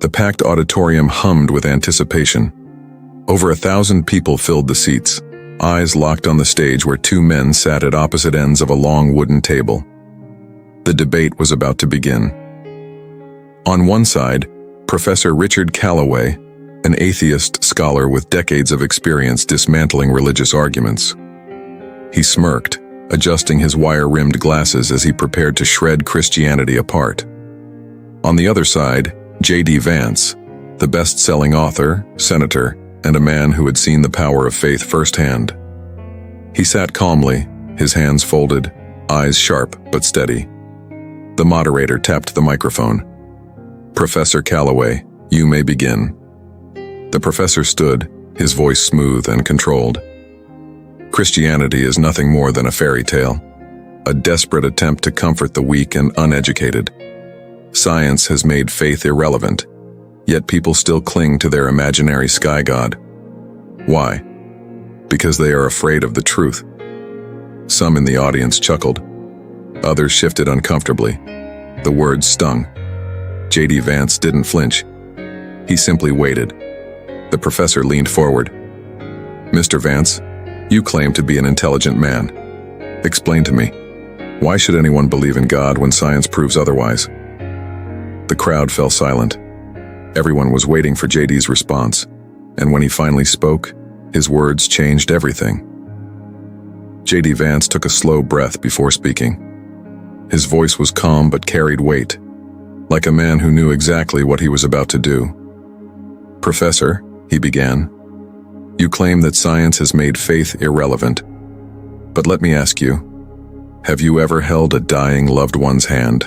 The packed auditorium hummed with anticipation. Over 1,000 people filled the seats, eyes locked on the stage where two men sat at opposite ends of a long wooden table. The debate was about to begin. On one side, Professor Richard Callaway, an atheist scholar with decades of experience dismantling religious arguments. He smirked, adjusting his wire-rimmed glasses as he prepared to shred Christianity apart. On the other side, JD Vance, the best-selling author, senator, and a man who had seen the power of faith firsthand. He sat calmly, his hands folded, eyes sharp but steady. The moderator tapped the microphone. "Professor Callaway, you may begin." The professor stood, his voice smooth and controlled. Christianity is nothing more than a fairy tale, a desperate attempt to comfort the weak and uneducated. Science has made faith irrelevant, yet people still cling to their imaginary sky god. Why? Because they are afraid of the truth. Some in the audience chuckled. Others shifted uncomfortably. The words stung. JD Vance didn't flinch. He simply waited. The professor leaned forward. "Mr. Vance, you claim to be an intelligent man. Explain to me, why should anyone believe in God when science proves otherwise?" The crowd fell silent. Everyone was waiting for JD's response, and when he finally spoke, his words changed everything. JD Vance took a slow breath before speaking. His voice was calm but carried weight, like a man who knew exactly what he was about to do. "Professor," he began, "you claim that science has made faith irrelevant. But let me ask you, have you ever held a dying loved one's hand?"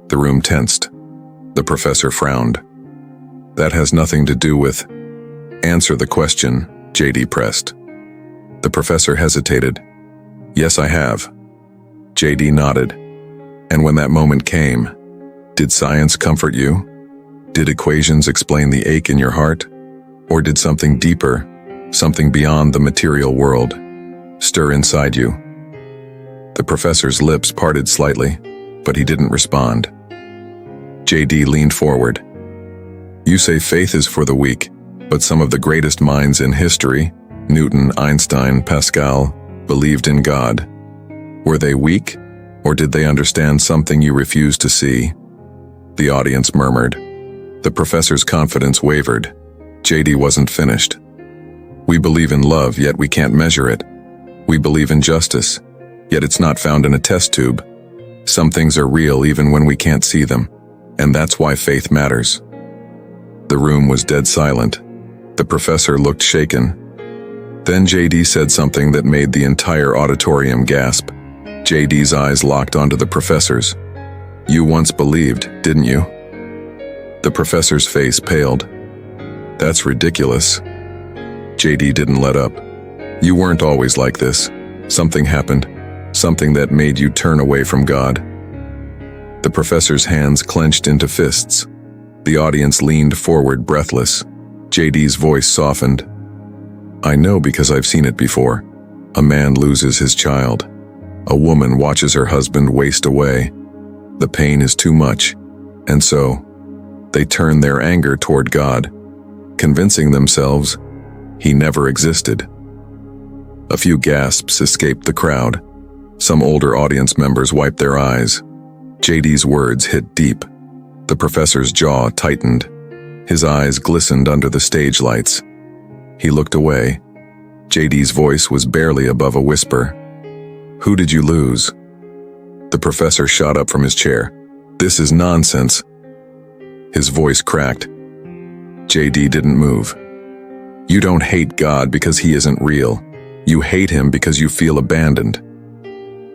The room tensed. The professor frowned. "That has nothing to do with—" "Answer the question," JD pressed. The professor hesitated. "Yes, I have." JD nodded. "And when that moment came, did science comfort you? Did equations explain the ache in your heart? Or did something deeper, something beyond the material world, stir inside you?" The professor's lips parted slightly, but he didn't respond. JD leaned forward. "You say faith is for the weak, but some of the greatest minds in history, Newton, Einstein, Pascal, believed in God. Were they weak, or did they understand something you refuse to see?" The audience murmured. The professor's confidence wavered. JD wasn't finished. "We believe in love, yet we can't measure it. We believe in justice, yet it's not found in a test tube. Some things are real even when we can't see them, and that's why faith matters." The room was dead silent. The professor looked shaken. Then JD said something that made the entire auditorium gasp. JD's eyes locked onto the professor's. "You once believed, didn't you?" The professor's face paled. "That's ridiculous." JD didn't let up. "You weren't always like this. Something happened, something that made you turn away from God." The professor's hands clenched into fists. The audience leaned forward breathless. JD's voice softened. "I know because I've seen it before. A man loses his child. A woman watches her husband waste away. The pain is too much, and so they turn their anger toward God, convincing themselves he never existed." A few gasps escaped the crowd. Some older audience members wiped their eyes. JD's words hit deep. The professor's jaw tightened. His eyes glistened under the stage lights. He looked away. JD's voice was barely above a whisper. "Who did you lose?" The professor shot up from his chair. "This is nonsense." His voice cracked. JD didn't move. "You don't hate God because he isn't real. You hate him because you feel abandoned."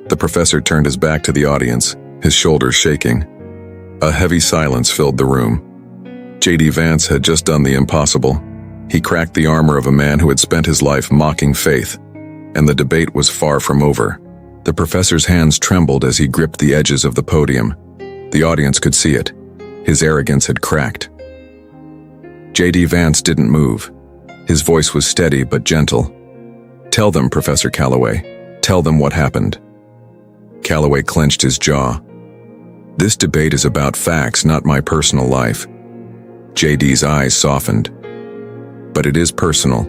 The professor turned his back to the audience, his shoulders shaking. A heavy silence filled the room. JD Vance had just done the impossible. He cracked the armor of a man who had spent his life mocking faith, and the debate was far from over. The professor's hands trembled as he gripped the edges of the podium. The audience could see it. His arrogance had cracked. JD Vance didn't move. His voice was steady but gentle. "Tell them, Professor Callaway. Tell them what happened." Callaway clenched his jaw. "This debate is about facts, not my personal life. JD's eyes softened. But it is personal.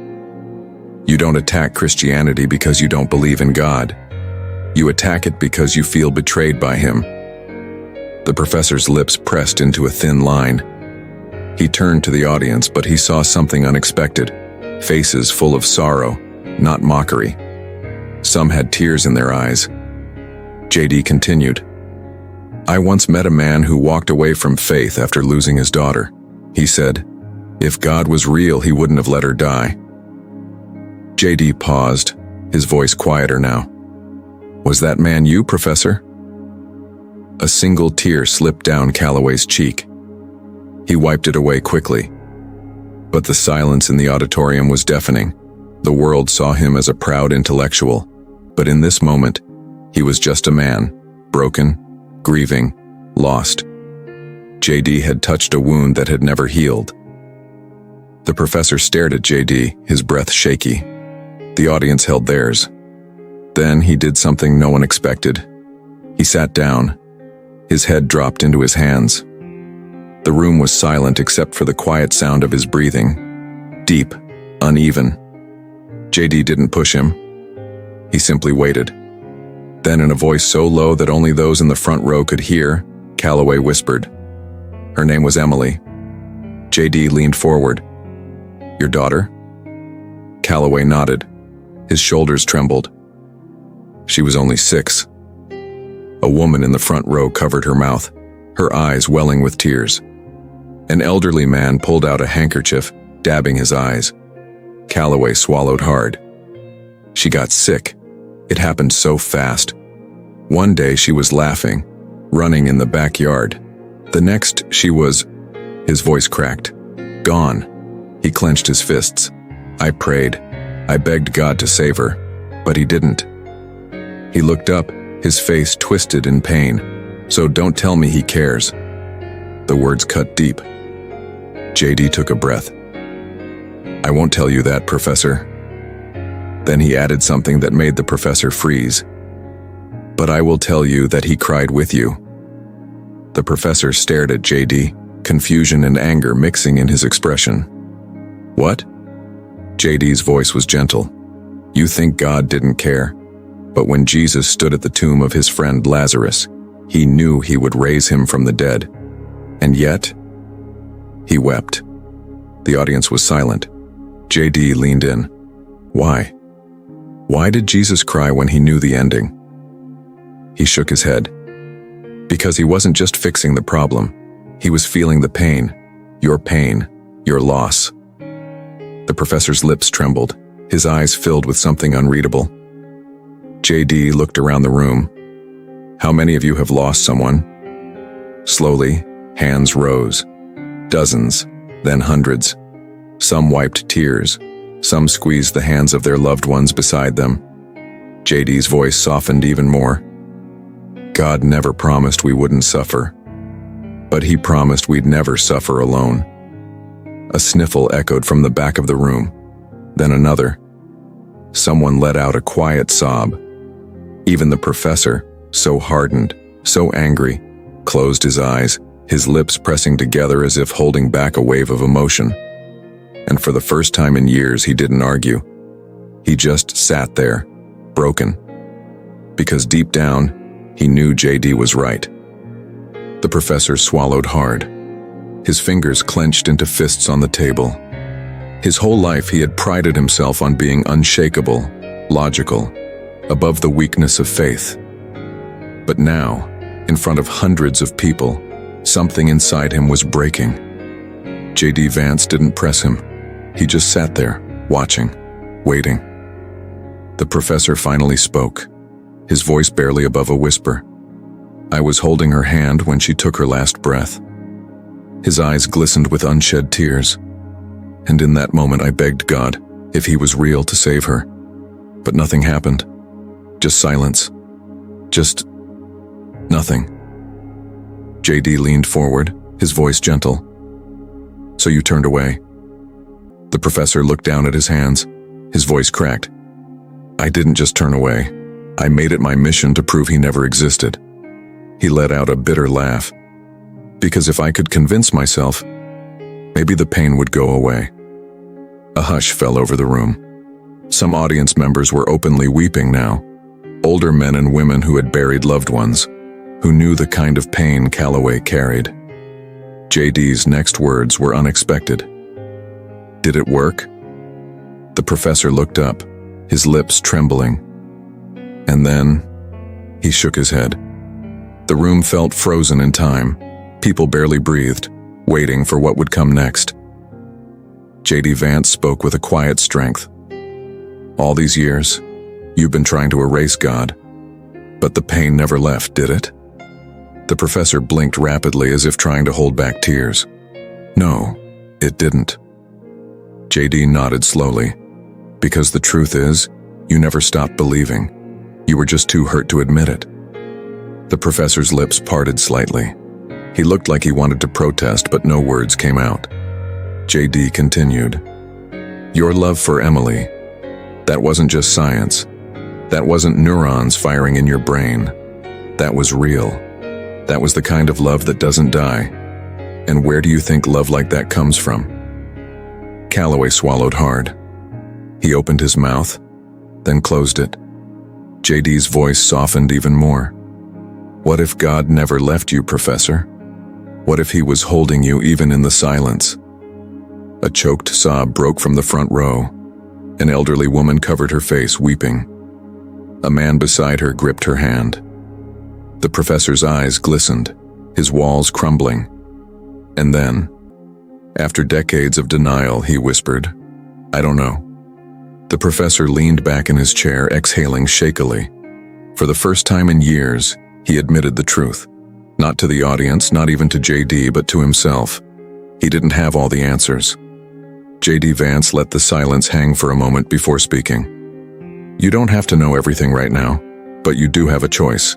You don't attack Christianity because you don't believe in God. You attack it because you feel betrayed by him. The professor's lips pressed into a thin line. He turned to the audience, but he saw something unexpected. Faces full of sorrow, not mockery. Some had tears in their eyes. JD continued, "I once met a man who walked away from faith after losing his daughter. He said, if God was real, he wouldn't have let her die." JD paused, his voice quieter now. "Was that man you, Professor?" A single tear slipped down Calloway's cheek. He wiped it away quickly. But the silence in the auditorium was deafening. The world saw him as a proud intellectual, but in this moment, he was just a man, broken, grieving, lost. JD had touched a wound that had never healed. The professor stared at JD, his breath shaky. The audience held theirs. Then he did something no one expected. He sat down. His head dropped into his hands. The room was silent except for the quiet sound of his breathing. Deep, uneven. JD didn't push him. He simply waited. Then in a voice so low that only those in the front row could hear, Calloway whispered. Her name was Emily. JD leaned forward. "Your daughter?" Calloway nodded. His shoulders trembled. "She was only 6. A woman in the front row covered her mouth, her eyes welling with tears. An elderly man pulled out a handkerchief, dabbing his eyes. Calloway swallowed hard. She got sick. It happened so fast. One day she was laughing, running in the backyard. The next she was... His voice cracked. Gone. He clenched his fists. I prayed. I begged God to save her, but he didn't. He looked up, his face twisted in pain. So don't tell me he cares. The words cut deep. JD took a breath. I won't tell you that, Professor. Then he added something that made the professor freeze. But I will tell you that he cried with you. The professor stared at JD, confusion and anger mixing in his expression. What? JD's voice was gentle. You think God didn't care, but when Jesus stood at the tomb of his friend Lazarus, he knew he would raise him from the dead. And yet, he wept. The audience was silent. JD leaned in. Why? Why did Jesus cry when he knew the ending? He shook his head. Because he wasn't just fixing the problem. He was feeling the pain, your loss. The professor's lips trembled, his eyes filled with something unreadable. JD looked around the room. How many of you have lost someone? Slowly, hands rose. Dozens, then hundreds. Some wiped tears. Some squeezed the hands of their loved ones beside them. JD's voice softened even more. God never promised we wouldn't suffer, but he promised we'd never suffer alone. A sniffle echoed from the back of the room, then another. Someone let out a quiet sob. Even the professor, so hardened, so angry, closed his eyes, his lips pressing together as if holding back a wave of emotion. And for the first time in years, he didn't argue. He just sat there, broken. Because deep down, he knew JD was right. The professor swallowed hard. His fingers clenched into fists on the table. His whole life he had prided himself on being unshakable, logical, above the weakness of faith. But now, in front of hundreds of people, something inside him was breaking. JD Vance didn't press him. He just sat there, watching, waiting. The professor finally spoke, his voice barely above a whisper. I was holding her hand when she took her last breath. His eyes glistened with unshed tears. And in that moment I begged God, if he was real, to save her. But nothing happened. Just silence. Just nothing. JD leaned forward, his voice gentle. So you turned away. The professor looked down at his hands. His voice cracked. I didn't just turn away. I made it my mission to prove he never existed. He let out a bitter laugh. Because if I could convince myself, Maybe the pain would go away. A hush fell over the room. Some audience members were openly weeping now. Older men and women who had buried loved ones, who knew the kind of pain Calloway carried. JD's next words were unexpected. Did it work? The professor looked up, his lips trembling. And then, he shook his head. The room felt frozen in time. People barely breathed, waiting for what would come next. JD Vance spoke with a quiet strength. All these years, you've been trying to erase God, but the pain never left, did it? The professor blinked rapidly as if trying to hold back tears. No, it didn't. JD nodded slowly. Because the truth is, you never stopped believing. You were just too hurt to admit it. The professor's lips parted slightly. He looked like he wanted to protest, but no words came out. JD continued. Your love for Emily, that wasn't just science. That wasn't neurons firing in your brain. That was real. That was the kind of love that doesn't die. And where do you think love like that comes from? Calloway swallowed hard. He opened his mouth, then closed it. JD's voice softened even more. What if God never left you, Professor? What if he was holding you even in the silence? A choked sob broke from the front row. An elderly woman covered her face, weeping. A man beside her gripped her hand. The professor's eyes glistened, his walls crumbling. And then, after decades of denial, he whispered, I don't know. The professor leaned back in his chair, exhaling shakily. For the first time in years, he admitted the truth. Not to the audience, not even to JD, but to himself. He didn't have all the answers. JD Vance let the silence hang for a moment before speaking. You don't have to know everything right now, but you do have a choice.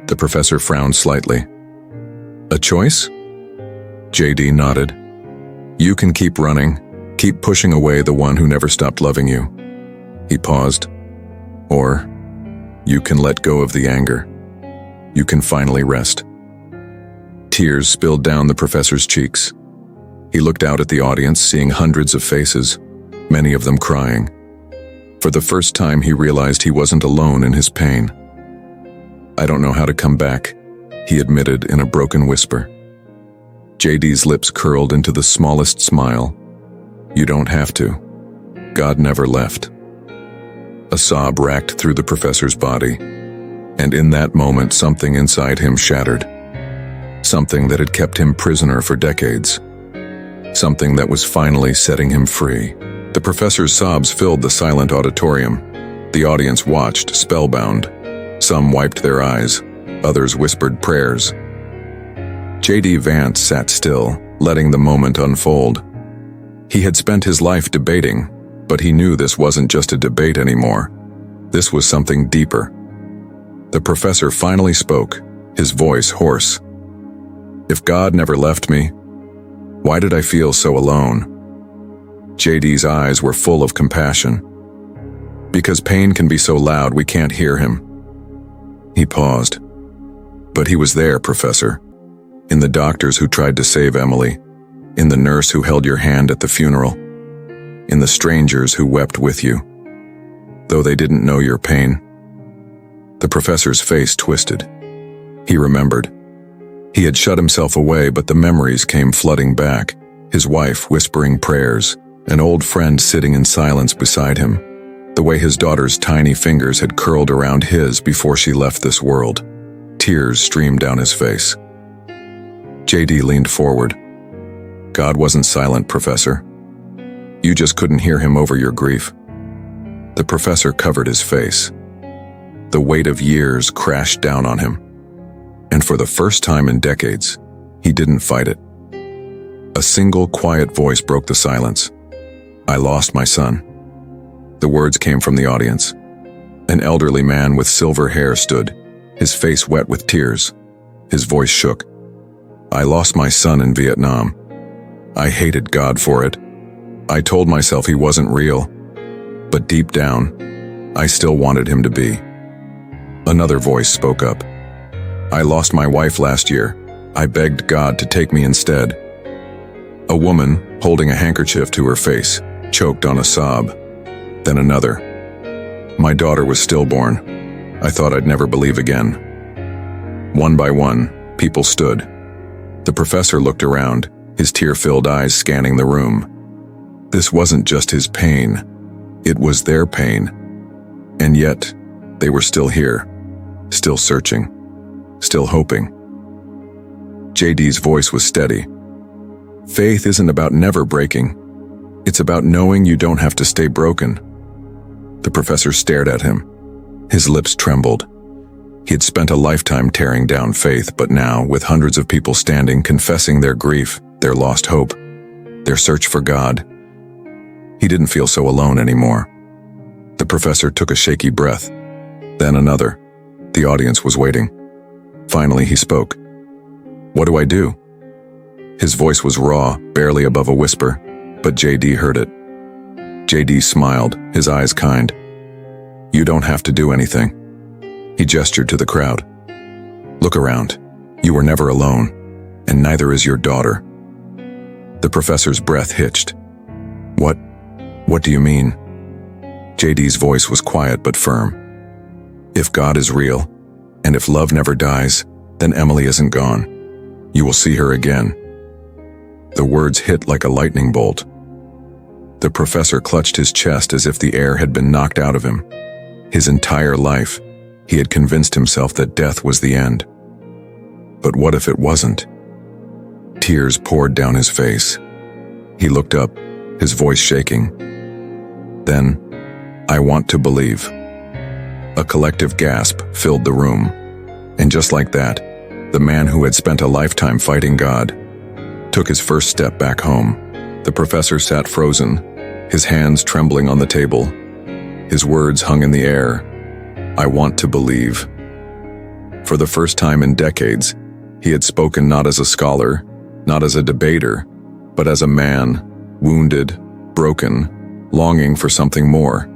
The professor frowned slightly. A choice? JD nodded. You can keep running, keep pushing away the one who never stopped loving you. He paused. Or, you can let go of the anger. You can finally rest. Tears spilled down the professor's cheeks. He looked out at the audience, seeing hundreds of faces, many of them crying. For the first time, he realized he wasn't alone in his pain. I don't know how to come back, he admitted in a broken whisper. JD's lips curled into the smallest smile. You don't have to. God never left. A sob racked through the professor's body, and in that moment something inside him shattered. Something that had kept him prisoner for decades. Something that was finally setting him free. The professor's sobs filled the silent auditorium. The audience watched, spellbound. Some wiped their eyes, others whispered prayers. JD Vance sat still, letting the moment unfold. He had spent his life debating, but he knew this wasn't just a debate anymore. This was something deeper. The professor finally spoke, his voice hoarse. If God never left me, why did I feel so alone? JD's eyes were full of compassion. Because pain can be so loud we can't hear him. He paused. But he was there, Professor. In the doctors who tried to save Emily. In the nurse who held your hand at the funeral. In the strangers who wept with you. Though they didn't know your pain. The professor's face twisted. He remembered. He had shut himself away, but the memories came flooding back. His wife whispering prayers, an old friend sitting in silence beside him, the way his daughter's tiny fingers had curled around his before she left this world. Tears streamed down his face. JD leaned forward. God wasn't silent, Professor. You just couldn't hear him over your grief. The professor covered his face. The weight of years crashed down on him. And for the first time in decades, he didn't fight it. A single quiet voice broke the silence. I lost my son. The words came from the audience. An elderly man with silver hair stood, his face wet with tears. His voice shook. I lost my son in Vietnam. I hated God for it. I told myself he wasn't real. But deep down, I still wanted him to be. Another voice spoke up. I lost my wife last year. I begged God to take me instead. A woman, holding a handkerchief to her face, choked on a sob. Then another. My daughter was stillborn. I thought I'd never believe again. One by one, people stood. The professor looked around, his tear-filled eyes scanning the room. This wasn't just his pain. It was their pain. And yet, they were still here, still searching, still hoping. JD's voice was steady. Faith isn't about never breaking. It's about knowing you don't have to stay broken. The professor stared at him. His lips trembled. He had spent a lifetime tearing down faith, but now, with hundreds of people standing, confessing their grief, their lost hope, their search for God, he didn't feel so alone anymore. The professor took a shaky breath, then another. The audience was waiting. Finally, he spoke. What do I do? His voice was raw, barely above a whisper, but JD heard it. JD smiled, his eyes kind. You don't have to do anything. He gestured to the crowd. Look around. You were never alone, and neither is your daughter. The professor's breath hitched. What do you mean? JD's voice was quiet but firm. If God is real, and if love never dies, then Emily isn't gone. You will see her again. The words hit like a lightning bolt. The professor clutched his chest as if the air had been knocked out of him. His entire life, he had convinced himself that death was the end. But what if it wasn't? Tears poured down his face. He looked up, his voice shaking. Then, I want to believe. A collective gasp filled the room. And just like that, the man who had spent a lifetime fighting God took his first step back home. The professor sat frozen, his hands trembling on the table. His words hung in the air. I want to believe. For the first time in decades, he had spoken not as a scholar, not as a debater, but as a man, wounded, broken, longing for something more.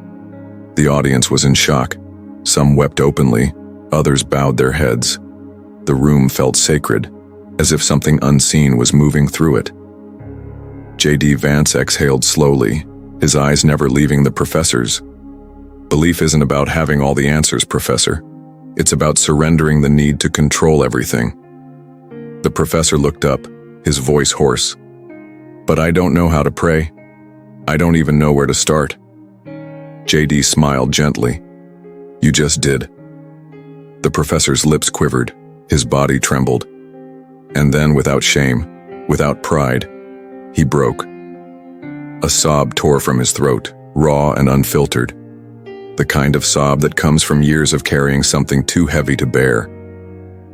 The audience was in shock. Some wept openly, others bowed their heads. The room felt sacred, as if something unseen was moving through it. JD Vance exhaled slowly, his eyes never leaving the professor's. Belief isn't about having all the answers, Professor. It's about surrendering the need to control everything. The professor looked up, his voice hoarse. But I don't know how to pray. I don't even know where to start. JD smiled gently. You just did. The professor's lips quivered, his body trembled. And then, without shame, without pride, he broke. A sob tore from his throat, raw and unfiltered. The kind of sob that comes from years of carrying something too heavy to bear.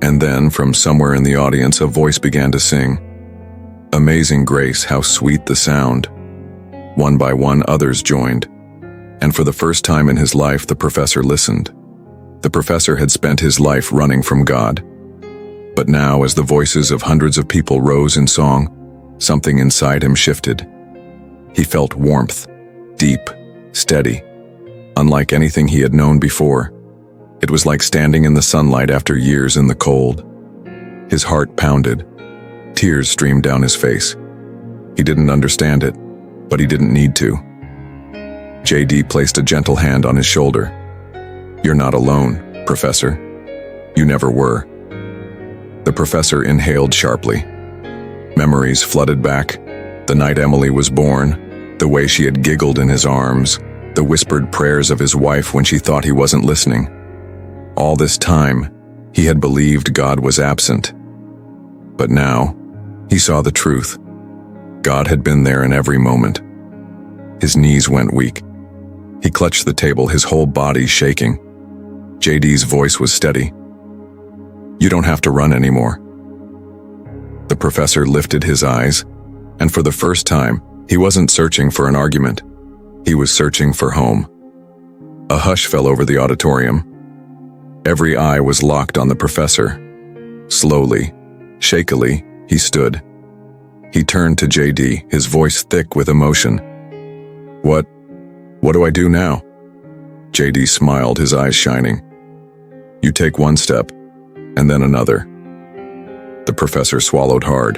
And then, from somewhere in the audience, a voice began to sing. Amazing grace, how sweet the sound. One by one, others joined. And for the first time in his life, the professor listened. The professor had spent his life running from God. But now, as the voices of hundreds of people rose in song, something inside him shifted. He felt warmth, deep, steady, unlike anything he had known before. It was like standing in the sunlight after years in the cold. His heart pounded. Tears streamed down his face. He didn't understand it, but he didn't need to. JD placed a gentle hand on his shoulder. You're not alone, Professor. You never were. The professor inhaled sharply. Memories flooded back. The night Emily was born, the way she had giggled in his arms, the whispered prayers of his wife when she thought he wasn't listening. All this time, he had believed God was absent. But now, he saw the truth. God had been there in every moment. His knees went weak. He clutched the table, his whole body shaking. JD's voice was steady. You don't have to run anymore. The professor lifted his eyes, and for the first time, he wasn't searching for an argument. He was searching for home. A hush fell over the auditorium. Every eye was locked on the professor. Slowly, shakily, he stood. He turned to JD, his voice thick with emotion. What do I do now? JD smiled, his eyes shining. You take one step, and then another. The professor swallowed hard.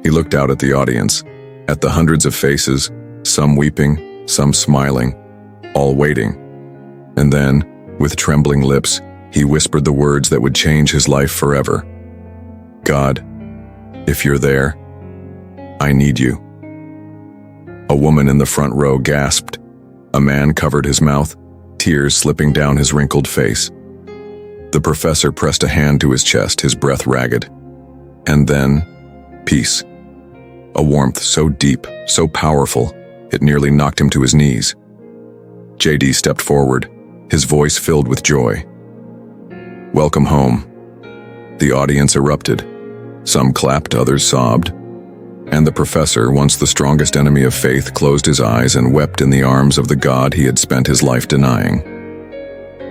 He looked out at the audience, At the hundreds of faces, some weeping, some smiling, all waiting. And then, with trembling lips, he whispered the words that would change his life forever. God, if you're there, I need you. A woman in the front row gasped. A man covered his mouth, tears slipping down his wrinkled face. The professor pressed a hand to his chest, his breath ragged. And then, peace. A warmth so deep, so powerful, it nearly knocked him to his knees. JD stepped forward, his voice filled with joy. Welcome home. The audience erupted. Some clapped, others sobbed. And the professor, once the strongest enemy of faith, closed his eyes and wept in the arms of the God he had spent his life denying.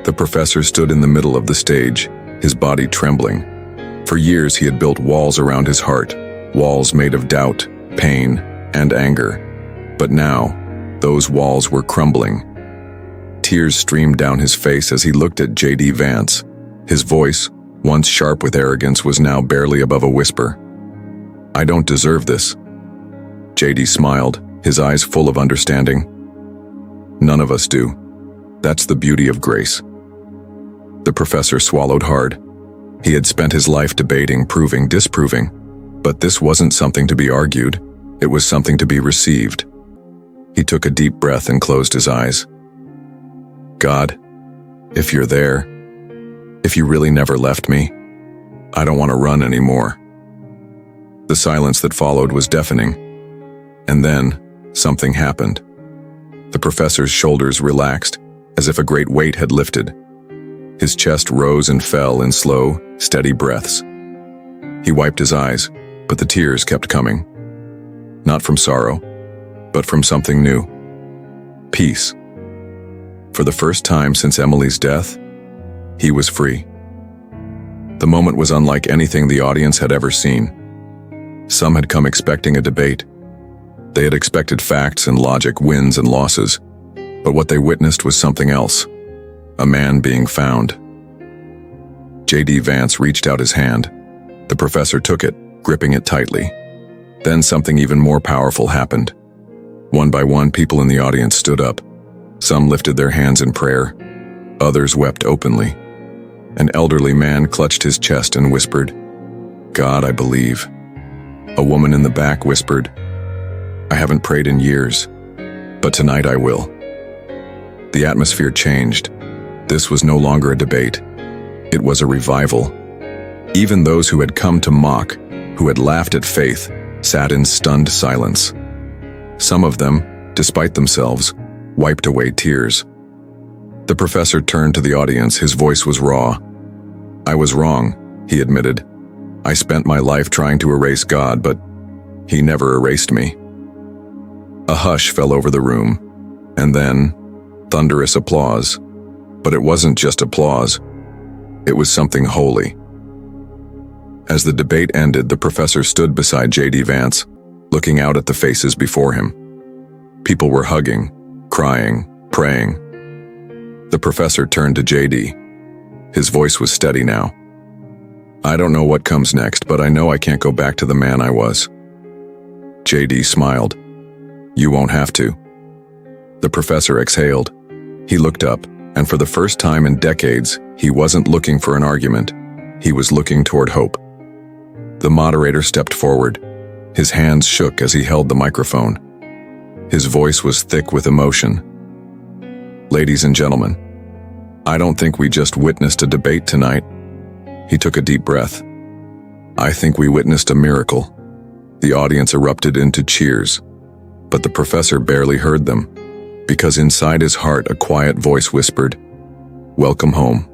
The professor stood in the middle of the stage, his body trembling. For years he had built walls around his heart, walls made of doubt, pain, and anger. But now, those walls were crumbling. Tears streamed down his face as he looked at JD Vance. His voice, once sharp with arrogance, was now barely above a whisper. I don't deserve this. JD smiled, his eyes full of understanding. None of us do. That's the beauty of grace. The professor swallowed hard. He had spent his life debating, proving, disproving. But this wasn't something to be argued. It was something to be received. He took a deep breath and closed his eyes. God, if you're there, if you really never left me, I don't want to run anymore. The silence that followed was deafening. And then, something happened. The professor's shoulders relaxed, as if a great weight had lifted. His chest rose and fell in slow, steady breaths. He wiped his eyes, but the tears kept coming. Not from sorrow, but from something new. Peace. For the first time since Emily's death, he was free. The moment was unlike anything the audience had ever seen. Some had come expecting a debate. They had expected facts and logic, wins and losses. But what they witnessed was something else. A man being found. JD Vance reached out his hand. The professor took it, gripping it tightly. Then something even more powerful happened. One by one, people in the audience stood up. Some lifted their hands in prayer. Others wept openly. An elderly man clutched his chest and whispered, God, I believe. A woman in the back whispered, I haven't prayed in years, but tonight I will. The atmosphere changed. This was no longer a debate. It was a revival. Even those who had come to mock, who had laughed at faith, sat in stunned silence. Some of them, despite themselves, wiped away tears. The professor turned to the audience, his voice was raw. I was wrong, he admitted. I spent my life trying to erase God, but he never erased me. A hush fell over the room, and then thunderous applause. But it wasn't just applause. It was something holy. As the debate ended, the professor stood beside JD Vance, looking out at the faces before him. People were hugging, crying, praying. The professor turned to JD. His voice was steady now. I don't know what comes next, but I know I can't go back to the man I was. JD smiled. You won't have to. The professor exhaled. He looked up, and for the first time in decades, he wasn't looking for an argument. He was looking toward hope. The moderator stepped forward. His hands shook as he held the microphone. His voice was thick with emotion. Ladies and gentlemen, I don't think we just witnessed a debate tonight. He took a deep breath. I think we witnessed a miracle. The audience erupted into cheers, but the professor barely heard them, because inside his heart a quiet voice whispered, Welcome home.